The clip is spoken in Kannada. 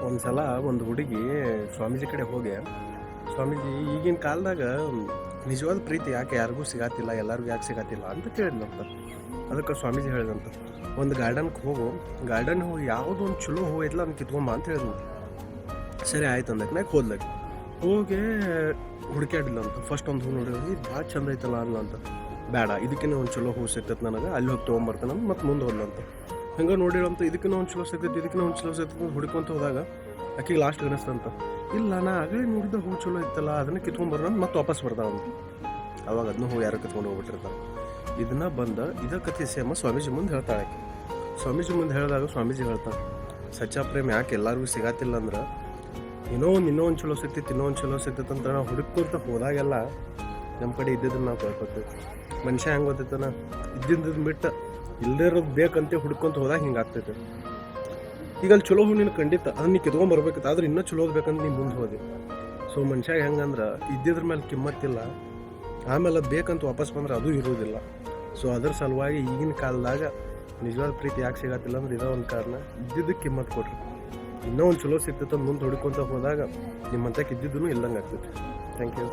ಒಂದು ಸಲ ಒಂದು ಹುಡುಗಿ ಸ್ವಾಮೀಜಿ ಕಡೆ ಹೋಗಿ, ಸ್ವಾಮೀಜಿ ಈಗಿನ ಕಾಲದಾಗ ನಿಜವಾದ ಪ್ರೀತಿ ಯಾಕೆ ಯಾರಿಗೂ ಸಿಗತ್ತಿಲ್ಲ, ಎಲ್ಲರಿಗೂ ಯಾಕೆ ಸಿಗತ್ತಿಲ್ಲ ಅಂತ ಕೇಳಿದ್ನಂತ. ಅದಕ್ಕೆ ಸ್ವಾಮೀಜಿ ಹೇಳಿದಂತ, ಒಂದು ಗಾರ್ಡನ್ಗೆ ಹೋಗು, ಗಾರ್ಡನ್ ಹೋಗಿ ಯಾವುದೋ ಒಂದು ಚಲೋ ಹೂ ಐತಲ್ಲ ಅದನ್ನ ಕಿತ್ಕೊಂಬ ಅಂತ ಹೇಳಿದ್ನು. ಸರಿ ಆಯ್ತು ಅಂದಕ್ಕೆ ಹೋದ್ಲಕ್ಕೆ ಹೋಗಿ ಹುಡುಕ್ಯಾಡಿಲ್ಲ ಅಂತ. ಫಸ್ಟ್ ಒಂದು ಹೂ ನೋಡಿದ್ರೆ ಇದು ಭಾಳ ಚಂದ ಐತಲ್ಲ ಅಲ್ಲ ಅಂತ, ಬೇಡ ಇದಕ್ಕಿಂತ ಒಂದು ಚಲೋ ಹೂ ಸಿಗ್ತೈತೆ ನನಗೆ, ಅಲ್ಲಿ ಹೋಗಿ ತೊಗೊಂಬರ್ತಾನೆ ಅಂತ ಮತ್ತೆ ಮುಂದೆ ಹೋದ್ಲಂತ. ಹಂಗೆ ನೋಡಿರೋಂಥ ಇದಕ್ಕಿಂತ ಒಂದು ಚಲೋ ಸಿಗ್ತೈತೆ, ಇದಕ್ಕಿಂತ ಒಂದು ಚಲೋ ಸಿಗ್ತೈತೆ ಹುಡ್ಕೊಂತ ಹೋದಾಗ ಆಕೆಗೆ ಲಾಸ್ಟ್ ಅನಿಸ್ತಂತ, ಇಲ್ಲ ನಾ ಆಗಲೇ ನೋಡಿದ ಹೂ ಚಲೋ ಇತ್ತಲ್ಲ ಅದನ್ನ ಕಿತ್ಕೊಂಡ್ಬರೋಣ ಮತ್ತೆ ವಾಪಸ್ ಬರ್ತಾವಂತ. ಅವಾಗ ಅದನ್ನ ಹೂ ಯಾರು ಕಿತ್ಕೊಂಡು ಹೋಗ್ಬಿಟ್ಟಿರ್ತಾರೆ. ಇದನ್ನ ಬಂದ ಇದೇ ಕಥೆ ಸೇಮ ಸ್ವಾಮೀಜಿ ಮುಂದೆ ಹೇಳ್ತಾಳೆ. ಸ್ವಾಮೀಜಿ ಮುಂದೆ ಹೇಳಿದಾಗ ಸ್ವಾಮೀಜಿ ಹೇಳ್ತಾನೆ, ಸಚ್ಚ ಪ್ರೇಮ್ ಯಾಕೆ ಎಲ್ಲರಿಗೂ ಸಿಗತ್ತಿಲ್ಲ ಅಂದ್ರೆ ಇನ್ನೂ ಒಂದು ಚಲೋ ಸಿಗ್ತೈತಿ, ಇನ್ನೊಂದು ಚಲೋ ಸಿಗ್ತೈತೆ ಅಂತ ನಾವು ಹುಡುಕ್ಕೊತ ಹೋದಾಗೆಲ್ಲ ನಮ್ಮ ಕಡೆ ಇದ್ದಿದ್ದನ್ನು ನಾವು ಕಳ್ಕೊತೀವಿ. ಮನುಷ್ಯ ಹೆಂಗೆ ಗೊತ್ತೈತನ, ಇದ್ದಿದ್ದನ್ನು ಬಿಟ್ಟು ಇಲ್ಲದೇ ಇರೋದು ಬೇಕಂತ ಹುಡ್ಕೊಂತ ಹೋದಾಗ ಹಿಂಗೆ ಆಗ್ತೈತೆ. ಈಗ ಅಲ್ಲಿ ಚಲೋ ಹೂ ನೀನು ಖಂಡಿತ ಅದನ್ನ ನೀ ಕಿತ್ಕೊಂಡ್ಬರ್ಬೇಕಿತ್ತು, ಆದ್ರೆ ಇನ್ನೂ ಚಲೋ ಓದ್ಬೇಕಂತ ನೀನು ಮುಂದೆ ಹೋದೆ. ಸೊ ಮನುಷ್ಯ ಹೆಂಗಂದ್ರೆ ಇದ್ದಿದ್ರ ಮೇಲೆ ಕಿಮ್ಮತ್ತಿಲ್ಲ, ಆಮೇಲೆ ಅದು ಬೇಕಂತ ವಾಪಸ್ ಬಂದ್ರೆ ಅದು ಇರೋದಿಲ್ಲ. ಸೊ ಅದ್ರ ಸಲುವಾಗಿ ಈಗಿನ ಕಾಲದಾಗ ನಿಜವಾದ ಪ್ರೀತಿ ಯಾಕೆ ಸಿಗತ್ತಿಲ್ಲ ಅಂದ್ರೆ ಇದೋ ಒಂದು ಕಾರಣ, ಇದ್ದಿದ್ದಕ್ಕೆ ಕಿಮ್ಮತ್ತು ಕೊಡ್ರಿ. ಇನ್ನೂ ಒಂದು ಚಲೋ ಸಿಗ್ತೈತೆ ಮುಂದೆ ಹುಡ್ಕೊಂತ ಹೋದಾಗ ನಿಮ್ಮಂತಕ್ಕೆ ಇದ್ದಿದ್ದೂ ಇಲ್ದಂಗೆ ಆಗ್ತೈತೆ. Thank you.